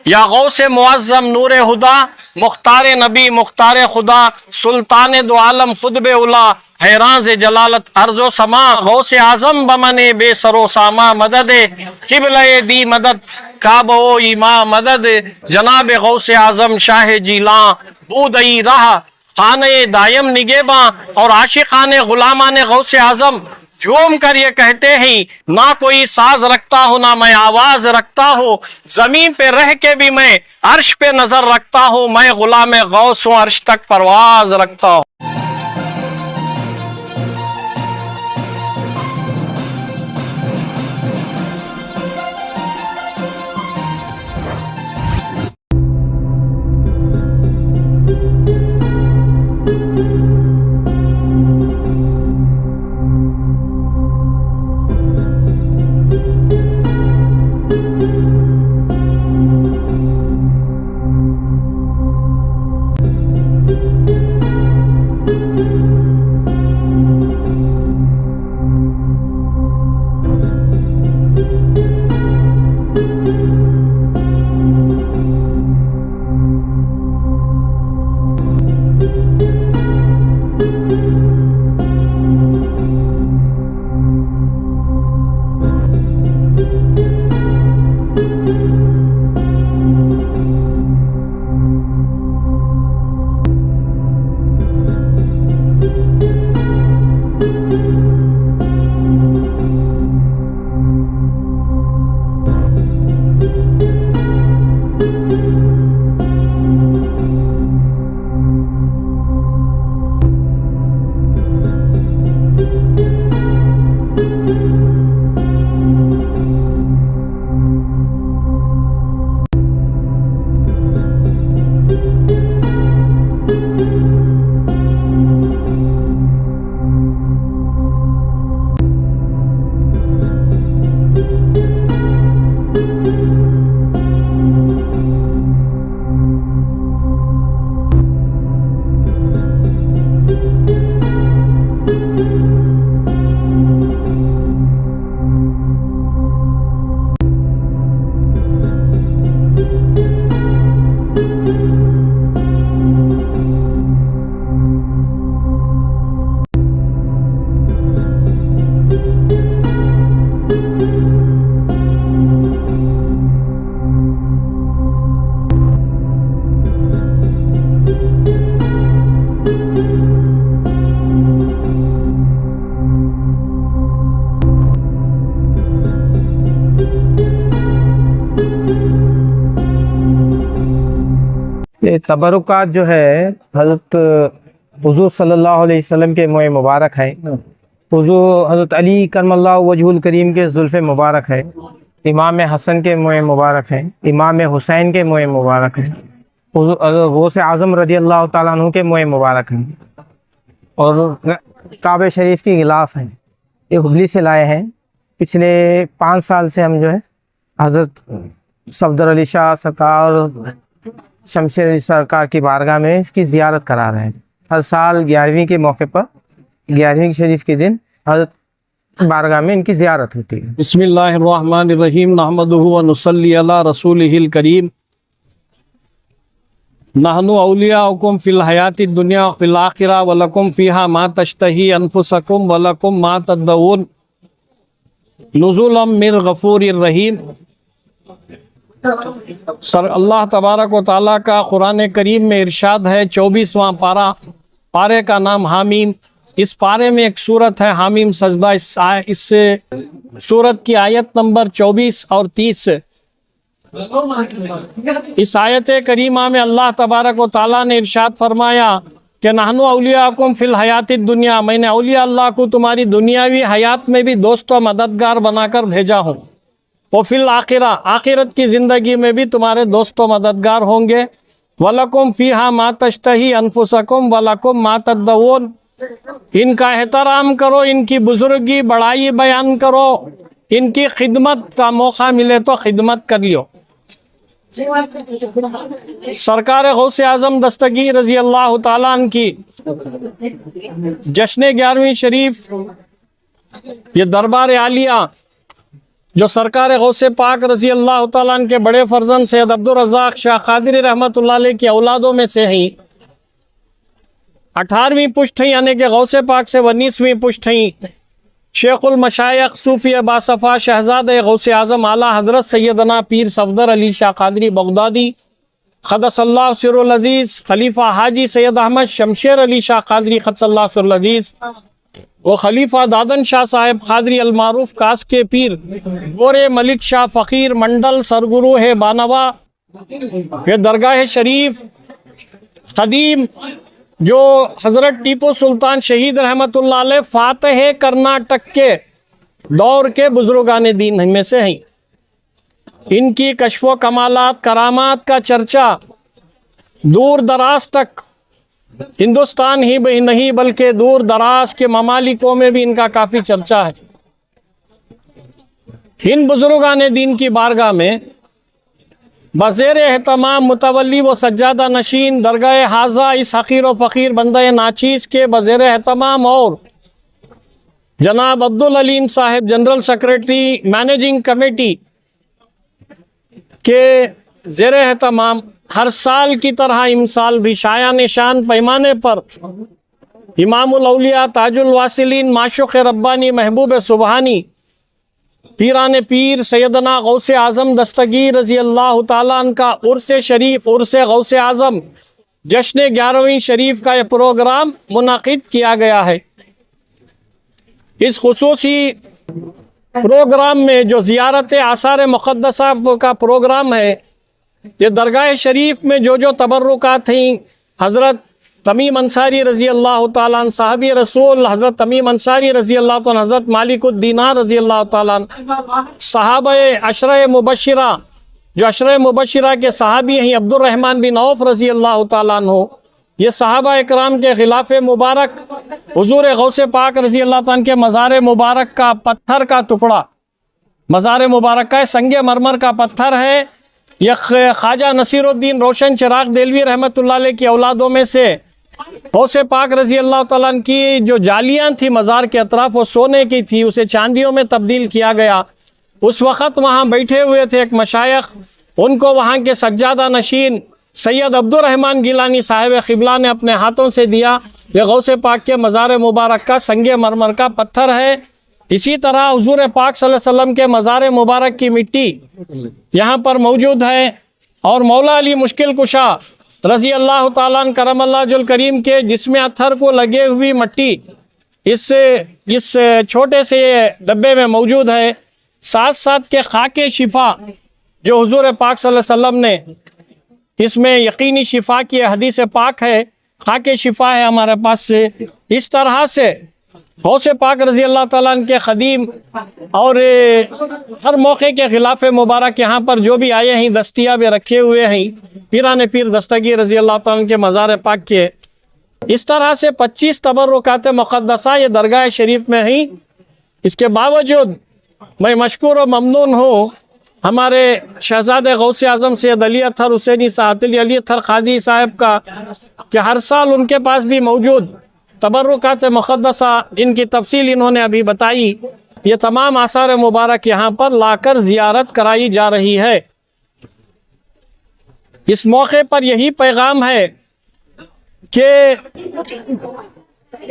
या गौस मुअज़्ज़म नूर हुदा, मुख्तार नबी मुख्तार खुदा, सुल्तान दो आलम खुद उला, हैरान से जलालत अर्जो समा, गौस आजम बमने बेसरो सामा, मदद किबले दी मदद काबो इमा मदद, जनाब गौस आजम शाह जीला बूदई रहा खाने दायम निगेबा। और आशिकान गुलामान गौस आजम झूम कर ये कहते हैं, ना कोई साज रखता हो ना मैं आवाज रखता हो, जमीन पे रह के भी मैं अर्श पे नजर रखता हूँ, मैं गुलाम गौस हूँ अर्श तक परवाज रखता हूँ। ये तबरुकात जो है हज़रत हुज़ूर सल्लल्लाहु अलैहि वसल्लम के मोए मुबारक है। हुज़ूर हज़रत अली करमल्लाहु वजहुल करीम के ज़ुल्फ़े मुबारक है। इमाम हसन के मोए मुबारक है। इमाम हुसैन के मोए मुबारक है। गौस आज़म रज़ी अल्लाह ताला अन्हु के मोए मुबारक हैं। और काबे शरीफ की गिलाफ़ है, ये हुबली से लाए हैं। पिछले 5 साल से हम जो है हज़रत सफदर अली शाह सरकार, शमशेर अली सरकार की बारगाह में इसकी ज़ियारत करा रहे हैं। हर साल 11वीं के मौके पर 11वीं शरीफ के दिन हज़रत बारगाह में इनकी ज़ियारत होती है। बिस्मिल्लाहिर्रहमानिर्रहीम, नहमदुहु व नुसल्ली अला रसूलिहिल करीम, नहनु औलियाउकुम फिल हयातिद दुनिया फिल आखिरा व लकुम फीहा मा तश्तही अनफुसकुम व लकुम मा तदऊन, नुज़ुलम मिन गफूरिर रहीम। सर अल्लाह तबारक व ताला का कुरान करीम में इरशाद है, 24वां पारा, पारे का नाम हामीम। इस पारे में एक सूरत है हामीम सजदा। इससे सूरत की आयत नंबर 24 और 30। इस आयत करीमा में अल्लाह तबारक व ताला ने इरशाद फरमाया कि नहनु औलियाकुम फिल हयातिद दुनिया, मैंने औलिया अल्लाह को तुम्हारी दुनियावी हयात में भी दोस्त व मददगार बनाकर भेजा हूँ। वो फिल आखिरा, आखिरत की ज़िंदगी में भी तुम्हारे दोस्त व मददगार होंगे। वलकुम फ़ीहा मा तश्तही अनफुसकुम वलकुम मा तदऊन, इनका एहतराम करो, इनकी बुजुर्गी बड़ाई बयान करो, इनकी खिदमत का मौका मिले तो खिदमत कर लियो। सरकार गौस आज़म दस्तगीर रज़ी अल्लाह ताला अन्हु की जश्न 11वीं शरीफ, ये दरबार आलिया जो सरकार गौसे पाक रज़ी अल्लाह ताला अन्हु के बड़े फर्जंद सैयद अब्दुल रज़्ज़ाक़ शाह क़ादरी रहमतुल्लाह अलैह की औलादों में से हैं। 18वीं पुश्त हैं, यानी कि गौसे पाक से 19वीं पुश्त हैं। शेखुल मशाइख सूफ़ी बासफ़ा शहज़ादे गौसे आज़म आला हज़रत सैयदना पीर सफदर अली शाह क़ादरी बगदादी क़द्दसल्लाहु सिर्रुल अज़ीज़, खलीफा हाजी सैयद अहमद शमशेर अली शाह क़ादरी क़द्दसल्लाहु सिर्रुल अज़ीज़ व खलीफा दादन शाह साहिब क़ादरी अलमारूफ कास के पीर गोरे मलिक शाह फ़कीर मंडल सरगुरु है बानवा। ये दरगाह शरीफ क़दीम जो हज़रत टीपू सुल्तान शहीद रहमतुल्लाह अलैह फ़ातिह कर्नाटक के दौर के बुज़ुर्गान दीन में से हैं। इनकी कश्फ़ो कमालात करामात का चर्चा दूर दराज तक, हिंदुस्तान ही नहीं बल्कि दूर दराज के ममालिकों में भी इनका काफ़ी चर्चा है। इन बुज़ुर्गान दीन की बारगाह में बज़ेर एहतमाम मुतवल्ली व सज्जादा नशीन दरगाह हाजा इस हक़ीर व फ़कीर बंदा नाचीज़ के बज़ेर एहतमाम और जनाब Abdul Aleem Sahib general secretary managing committee के ज़ेर एहतमाम हर साल की तरह इमसाल भी शाया निशान पैमाने पर इमामुल औलिया ताजुल वासिलीन माशूक़ रब्बानी महबूब सुबहानी पीरान पीर सैयदना गौसे आज़म दस्तगीर रज़ी अल्लाह ताला अन्हु का उर्स शरीफ उर्स गौसे आज़म जश्न 11वीं शरीफ का यह प्रोग्राम मुनाकिद किया गया है। इस खुसूसी प्रोग्राम में जो ज़ियारत आसार मुक़द्दसा का प्रोग्राम है, ये दरगाह शरीफ में जो तबर्रुकात थी हज़रत तमीम अंसारी रज़ी अल्लाह ताला अन्हु साहबी रसूल हज़रत तमीम अंसारी रज़ी अल्लाह ताला अन्हु, हज़रत मालिकुद्दीनार रज़ी अल्लाह ताला अन्हु, सहाबाए अशरे मुबश्शिरा जो अशरे मुबश्शिरा के सहाबी हैं अब्दुल रहमान बिन औफ रज़ी अल्लाह ताला अन्हु, ये सहाबा इकराम के ख़िलाफ़ मुबारक हुज़ूर गौसे पाक रज़ी अल्लाह ताला के मज़ार मुबारक का पत्थर का टुकड़ा, मज़ार मुबारक का संगे मरमर का पत्थर है। यह ख्वाजा नसीरुद्दीन रोशन चिराग देलवी रहमतुल्लाह अलैह की औलादों में से गौसे पाक रज़ी अल्लाह ताला अन्हु की जो जालियाँ थी मज़ार के अतराफ़ वो सोने की थी, उसे चांदियों में तब्दील किया गया। उस वक़्त वहाँ बैठे हुए थे एक मशाइख, उनको वहाँ के सज्जादा नशीन सैयद अब्दुल रहमान गिलानी साहिब क़िबला ने अपने हाथों से दिया। यह गौसे पाक के मज़ार मुबारक का संगे मरमर का पत्थर है। इसी तरह हुज़ूर पाक सल्लल्लाहु अलैहि वसल्लम के मज़ार मुबारक की मिट्टी यहाँ पर मौजूद है और मौला अली मुश्किल कुशा रज़ी अल्लाह ताला अन्हु करमल्लाहुल करीम के जिस्म अत्थर को लगे हुई मट्टी इस छोटे से डब्बे में मौजूद है। साथ साथ के खाके शिफा जो हुज़ूर पाक सल्लल्लाहु अलैहि वसल्लम ने इसमें यकीनी शिफा की हदीस पाक है, खाके शिफा है हमारे पास से। इस तरह से गौसे पाक रज़ी अल्लाह ताला अन्हु के ख़दीम और हर मौके के ख़िलाफ़ मुबारक यहाँ पर जो भी आए हैं दस्तियाब रखे हुए हैं पीरान पीर दस्तगीर रज़ी अल्लाह ताला अन्हु के मज़ार पाक के। इस तरह से 25 तबर्रुकात मुक़द्दसा ये दरगाह शरीफ में हैं। इसके बावजूद मैं मशकूर और ममनून हूँ हमारे शहज़ादे गौसे आज़म सैयद अली अत्थर हुसैनी सातली अली अत्थर क़ादी साहब का कि हर साल उनके पास भी मौजूद तबर्रुकात मुक़द्दसा जिनकी तफसील इन्होंने अभी बताई, ये तमाम आसार मुबारक यहाँ पर लाकर ज़ियारत कराई जा रही है। इस मौके पर यही पैगाम है कि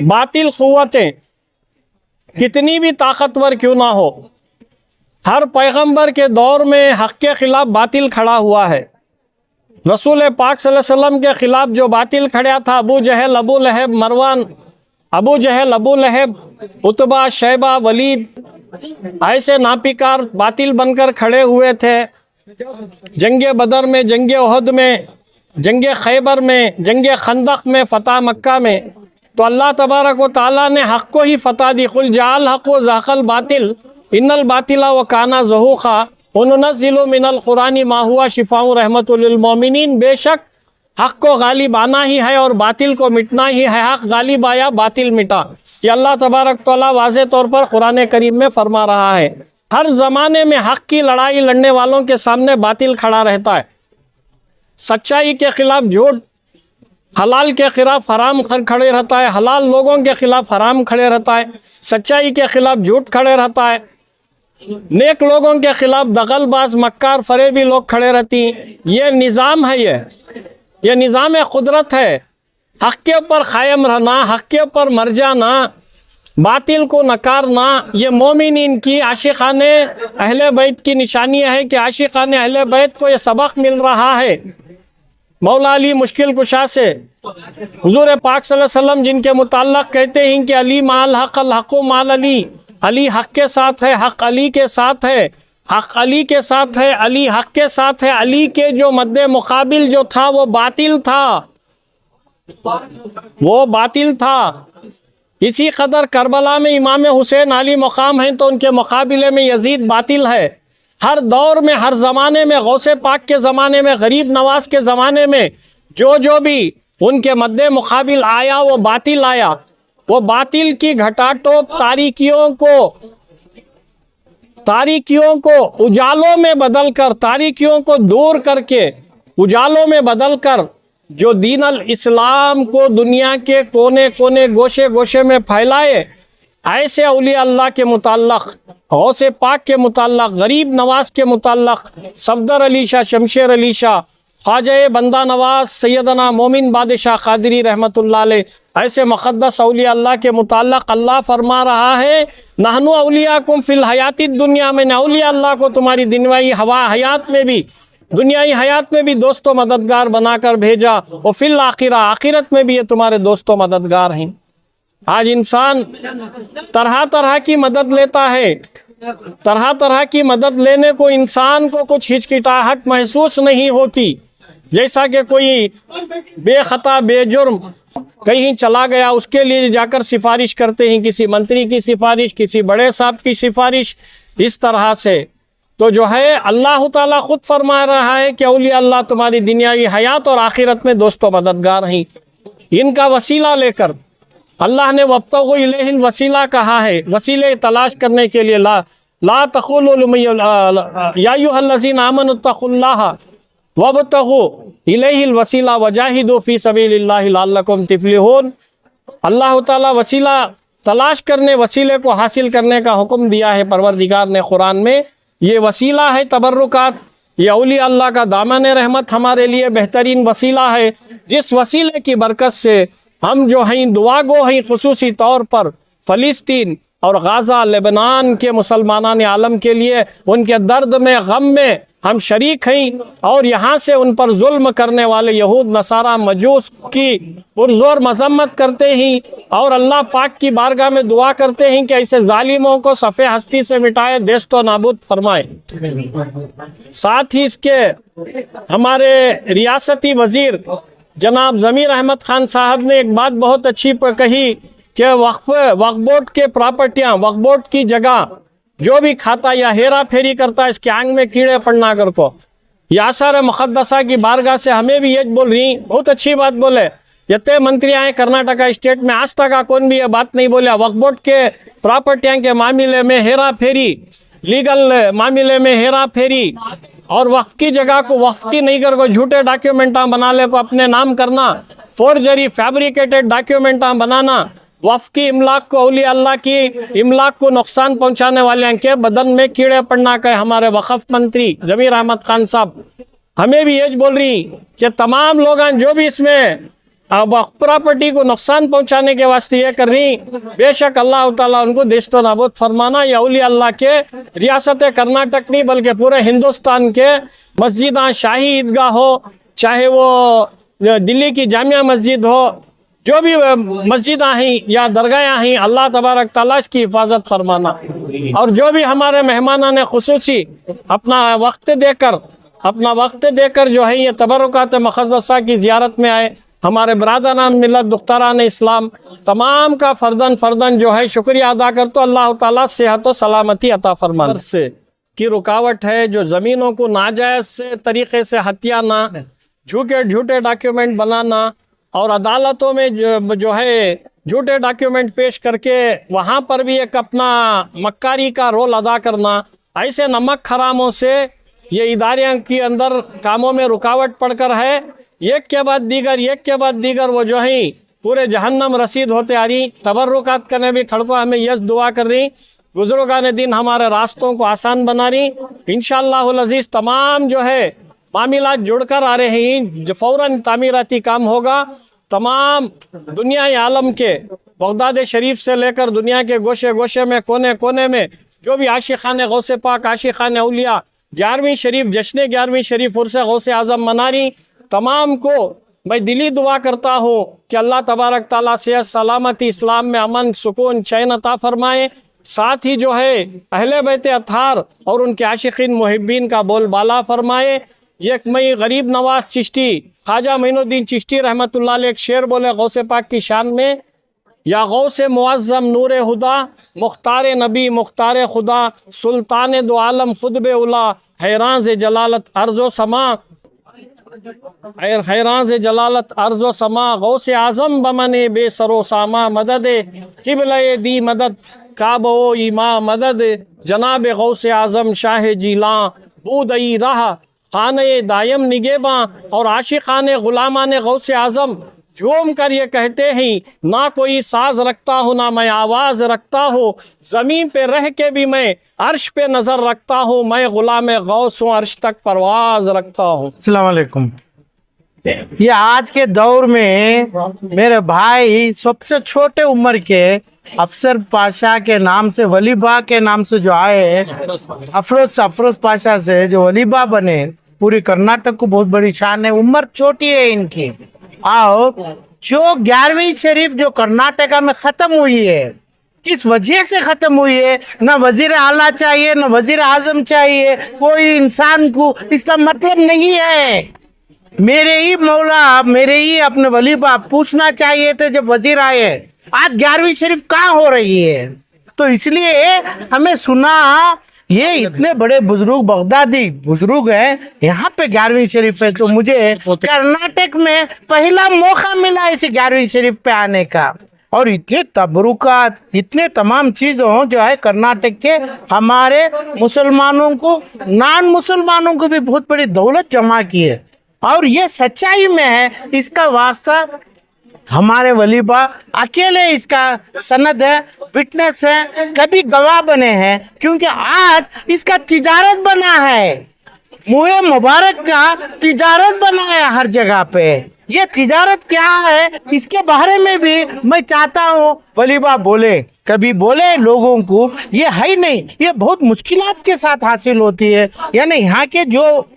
बातिल क़ुव्वतें कितनी भी ताकतवर क्यों ना हो, हर पैगंबर के दौर में हक़ के ख़िलाफ़ बातिल खड़ा हुआ है। रसूल पाक सल्लल्लाहु अलैहि वसल्लम के ख़िलाफ़ जो बातिल खड़ा था अबू जहल अबू लहब मरवान अबू जहल अबू लहब उतबा शैबा वलीद, ऐसे नापिकार बातिल बनकर खड़े हुए थे। जंग बदर में, जंग उहद में, जंग खैबर में, जंग खंदक में, फ़तह मक्का में, तो अल्लाह तबारक व तआला ने हक़ को ही फ़तह दी। कुल जाल हक़ व ज़ाक़ल बातिल इन्नल बातिला व काना ज़हूक़ा वनुनज़्ज़िलु मिनल क़ुरानी मा हुवा शिफ़ाउर रहमतुल लिल मोमिनीन। बेशक हक़ को गालिब आना ही है और बातिल को मिटना ही है। हक़ गालिब आया, बातिल मिटा, ये अल्लाह तबारक व तआला वाज़े तौर पर कुरान करीम में फरमा रहा है। हर ज़माने में हक़ की लड़ाई लड़ने वालों के सामने बातिल खड़ा रहता है। सच्चाई के ख़िलाफ़ झूठ, हलाल के ख़िलाफ़ हराम खड़े रहता है, हलाल लोगों के ख़िलाफ़ हराम खड़े रहता है, सच्चाई के ख़िलाफ़ झूठ खड़े रहता है। नेक लोगों के खिलाफ दगलबाज मक्कार फरेबी लोग खड़े रहती। ये निज़ाम है, ये निज़ाम कुदरत है। हक़ के ऊपर कायम रहना, हक़ के ऊपर मर जाना, बातिल को नकारना, ये मोमिनीन की आशिक़ाने अहले बैत की निशानी है कि आशिक़ाने अहले बैत को ये सबक मिल रहा है मौला अली मुश्किल कुशा से। हुज़ूर पाक सल्लल्लाहु अलैहि वसल्लम जिनके मुताल्लिक़ कहते हैं कि अली माल हक़ अल हक़्क़ु माल अली, अली हक़ के साथ है, हक़ अली के साथ है, हक़ अली के साथ है, अली हक़ के साथ है। अली के जो मद्दे मुकाबिल जो था वो बातिल था, वो बातिल था। इसी कदर करबला में इमाम हुसैन आली मकाम हैं तो उनके मुकाबले में यजीद बातिल है। हर दौर में, हर ज़माने में, गौसे पाक के ज़माने में, गरीब नवाज के ज़माने में जो भी उनके मद्दे मुकाबिल आया वो बातिल आया। वो बातिल की घटाटोप तारीकियों को उजालों में बदल कर, तारीकियों को दूर करके उजालों में बदल कर जो दीन अल इस्लाम को दुनिया के कोने कोने गोशे गोशे में फैलाए, ऐसे औलिया अल्लाह के मुताल्लिक़, गौसे पाक के मुताल्लिक़, गरीब नवाज के मुताल्लिक़, सफदर अली शाह, शमशेर अली शाह, ख्वाजा बंदा नवाज सैयदना मोमिन बादशाह कादरी रहमतुल्लाह अलैह, ऐसे मुक़द्दस औलिया अल्लाह के मुताल्लिक़ अल्लाह फरमा रहा है, नहनु औलियाकुम फिल हयाती दुनिया में, औलिया अल्लाह को तुम्हारी दुनियाई हयात में भी, दुनियाई हयात में भी दोस्तों मददगार बनाकर भेजा, और फिल आखिरा, आखिरत में भी ये तुम्हारे दोस्तों मददगार हैं। आज इंसान तरह तरह की मदद लेता है, तरह तरह की मदद लेने को इंसान को कुछ हिचकिचाहट महसूस नहीं होती। जैसा कि कोई बेखता बेजुर्म कहीं चला गया, उसके लिए जाकर सिफारिश करते हैं, किसी मंत्री की सिफारिश, किसी बड़े साहब की सिफारिश, इस तरह से। तो जो है अल्लाह ताला खुद फरमा रहा है कि औलिया अल्लाह तुम्हारी दुनियावी हयात और आखिरत में दोस्तों मददगार हैं। इनका वसीला लेकर अल्लाह ने वब्तगू इलैहिल वसीला कहा है, वसीले तलाश करने के लिए। ला तक़ूलू या अय्युहल्लज़ीना आमनुत्तक़ुल्लाह वब्तगू इलैहिल वसीला वजाहिदू फ़ी सबीलिल्लाहि लअल्लकुम तुफ़्लिहून। अल्लाह ताला वसीला तलाश करने, वसीले को हासिल करने का हुक्म दिया है परवरदिगार ने कुरान में। ये वसीला है तबर्रुकात, ये औलिया अल्लाह का दामन रहमत हमारे लिए बेहतरीन वसीला है, जिस वसीले की बरकत से हम जो हैं दुआ गो हैं, खुसूसी तौर पर फ़लस्तीन और गाज़ा लेबनान के मुसलमानान आलम के लिए उनके दर्द में, गम में हम शरीक हैं, और यहाँ से उन पर जुल्म करने वाले यहूद नसारा मजूस की पुरज़ोर मज़म्मत करते हैं, और अल्लाह पाक की बारगाह में दुआ करते हैं कि ऐसे जालिमों को सफ़े हस्ती से मिटाए, देश तो नाबूद फरमाए। साथ ही इसके हमारे रियासती वज़ीर जनाब ज़मीर अहमद ख़ान साहब ने एक बात बहुत अच्छी कही कि वक्फ बोर्ड के प्रॉपर्टियाँ, वक्फ बोर्ड की जगह जो भी खाता या हेरा फेरी करता है, इसके आंग में कीड़े पड़ना कर को। यासर मुक़द्दसा की बारगाह से हमें भी ये बोल रही, बहुत अच्छी बात बोले। जितने मंत्री आए कर्नाटका स्टेट में, आज तक कौन भी ये बात नहीं बोला वक्फ बोर्ड के प्रॉपर्टियाँ के मामले में हेरा फेरी, लीगल मामले में हेरा फेरी, और वक्फ की जगह को वक्फी नहीं कर को झूठे डॉक्यूमेंटा बना ले को अपने नाम करना, फोर्जरी फैब्रिकेटेड डॉक्यूमेंटा बनाना, वक्फ की इमलाक को, औलिया अल्लाह की इमलाक को नुकसान पहुंचाने वाले के बदन में कीड़े पड़ना का हमारे वक्फ मंत्री ज़मीर अहमद खान साहब हमें भी ये बोल रही कि तमाम लोग जो भी इसमें वक्फ प्रॉपर्टी को नुकसान पहुंचाने के वास्ते ये कर रही, बेशक अल्लाह ताला उनको देश नाबूद फरमाना। या औलिया अल्लाह के रियासत कर्नाटक नहीं बल्कि पूरे हिंदुस्तान के मस्जिदां, शाही ईदगाह हो, चाहे वो दिल्ली की जामिया मस्जिद हो, जो भी मस्जिदां हैं या दरगाहें हैं, अल्लाह तबारक ताला की हिफाजत फरमाना। और जो भी हमारे मेहमानान ने खुसूसी अपना वक्त देकर जो है ये तबरुकात मुक़द्दसा की ज़ियारत में आए, हमारे बरादरान मिलत दुख्तरान इस्लाम तमाम का फ़र्दन जो है शुक्रिया अदा कर, तो अल्लाह ताला सेहत व सलामती अता फरमाना। से की रुकावट है जो ज़मीनों को नाजायज़ तरीक़े से हथियाना, झूठे डॉक्यूमेंट बनाना, और अदालतों में जो है झूठे डॉक्यूमेंट पेश करके वहाँ पर भी एक अपना मक्कारी का रोल अदा करना, ऐसे नमक हरामों से ये इदारे के अंदर कामों में रुकावट पड़कर है, एक के बाद दीगर वो जो है पूरे जहन्नम रसीद होते आ रही। तबर्रुकात करने भी खड़को हमें यस दुआ कर रही बुजुर्गान दिन हमारे रास्तों को आसान बना रही। इंशाअल्लाहुल अजीज तमाम जो है मामलात जुड़कर आ रहे हैं, जो फ़ौरन तामीराती काम होगा। तमाम दुनिया आलम के बगदाद शरीफ से लेकर दुनिया के गोशे गोशे में कोने कोने में जो भी आशिक़ान गौसे पाक, आशिक़ान औलिया 11वीं शरीफ जश्न 11वीं शरीफ उर्स गौसे आज़म मना रही, तमाम को मैं दिली दुआ करता हूँ कि अल्लाह तबारक ताला सेहत सलामती, इस्लाम में अमन सुकून चैन अता फरमाए। साथ ही जो है अहले बैत अत्हार और उनके आशिकीन मुहिब्बीन का बोलबाला फरमाए। एक मई गरीब नवाज चिश्ती ख्वाजा मोइनुद्दीन चिश्ती रहमतुल्लाह अलैह एक शेर बोले गौसे पाक की शान में, या गौसे मुअज़्ज़म नूर हुदा मुख्तार नबी मुख्तार खुदा सुल्तान दो आलम खुद उला हैरान से जलालत अर्ज़ो समा, हैरान से जलालत अर्ज़ो समा गौसे आज़म बमने बेसरो सामा मदद क़िबले दी मदद काबो इमा मदद जनाब गौसे आज़म शाह जीला बूदई राह खाने दायम निगेबा। और आशिक़ान ग़ुलामान गौसे आज़म झूम कर ये कहते हैं, ना कोई साज रखता हूँ ना मैं आवाज़ रखता हूँ, ज़मीन पे रह के भी मैं अर्श पे नज़र रखता हूँ, मैं ग़ुलाम गौस हूँ अर्श तक परवाज़ रखता हूँ। अस्सलाम वालेकुम। ये आज के दौर में मेरे भाई सबसे छोटे उम्र के अफसर पाशा के नाम से वलीबा के नाम से जो आए, अफरोज पाशा से जो वलीबा बने, पूरी कर्नाटक को बहुत बड़ी शान है। उम्र छोटी है इनकी। और जो 11वीं शरीफ जो कर्नाटका में ख़त्म हुई है, किस वजह से ख़त्म हुई है? ना वजीर आला चाहिए, ना वजीर आज़म चाहिए कोई इंसान को, इसका मतलब नहीं है। मेरे ही मौला, मेरे ही अपने वली बाप पूछना चाहिए थे जब वजीर आए, आज 11वीं शरीफ कहाँ हो रही है? तो इसलिए हमें सुना ये इतने बड़े बुजुर्ग बगदादी बुजुर्ग हैं, यहाँ पे 11वीं शरीफ है। तो मुझे कर्नाटक में पहला मौका मिला इस 11वीं शरीफ पे आने का। और इतने तबरुकात, इतने तमाम चीज़ों जो है कर्नाटक के हमारे मुसलमानों को, नॉन मुसलमानों को भी बहुत बड़ी दौलत जमा की है। और ये सच्चाई में है, इसका वास्ता हमारे वलीबा अकेले इसका सनद है, विटनेस है, कभी गवाह बने हैं। क्योंकि आज इसका तिजारत बना है, मुए मुबारक का तिजारत बना है हर जगह पे। ये तिजारत क्या है इसके बारे में भी मैं चाहता हूँ वलीबा बोले, कभी बोले लोगों को। ये है ही नहीं, ये बहुत मुश्किलात के साथ हासिल होती है। यानी यहाँ के जो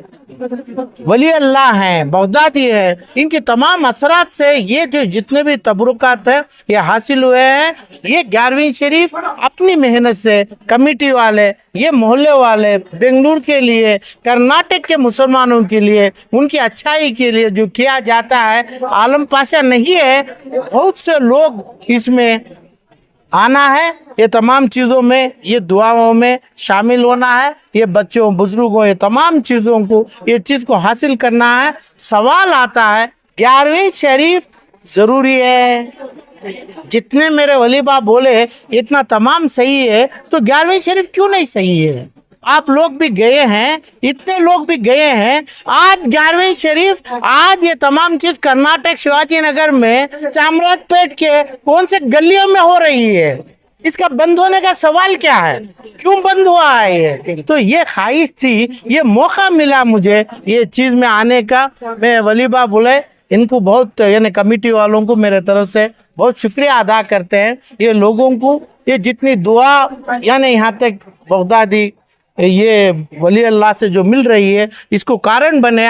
वली अल्लाह हैं, बगदादी हैं, इनके तमाम असरात से ये जो जितने भी तबरुकात हैं ये हासिल हुए हैं। ये 11वीं शरीफ अपनी मेहनत से कमेटी वाले, ये मोहल्ले वाले, बेंगलुरु के लिए, कर्नाटक के मुसलमानों के लिए, उनकी अच्छाई के लिए जो किया जाता है, आलम पाशा नहीं है, बहुत से लोग इसमें आना है। ये तमाम चीज़ों में, ये दुआओं में शामिल होना है, ये बच्चों बुजुर्गों, ये तमाम चीज़ों को, ये चीज़ को हासिल करना है। सवाल आता है 11वीं शरीफ ज़रूरी है? जितने मेरे वली बाप बोले इतना तमाम सही है, तो 11वीं शरीफ क्यों नहीं सही है? आप लोग भी गए हैं, इतने लोग भी गए हैं। आज 11वीं शरीफ, आज ये तमाम चीज कर्नाटक शिवाजी नगर में चामराजपेट के कौन से गलियों में हो रही है? इसका बंद होने का सवाल क्या है? क्यों बंद हुआ है ये? तो ये ख्वाहिश थी, ये मौका मिला मुझे ये चीज में आने का। मैं वलीबा बोले इनको बहुत, यानी कमेटी वालों को मेरे तरफ से बहुत शुक्रिया अदा करते हैं। ये लोगों को ये जितनी दुआ यानी यहाँ तक बगदादी ये वली अल्लाह से जो मिल रही है, इसको कारण बने।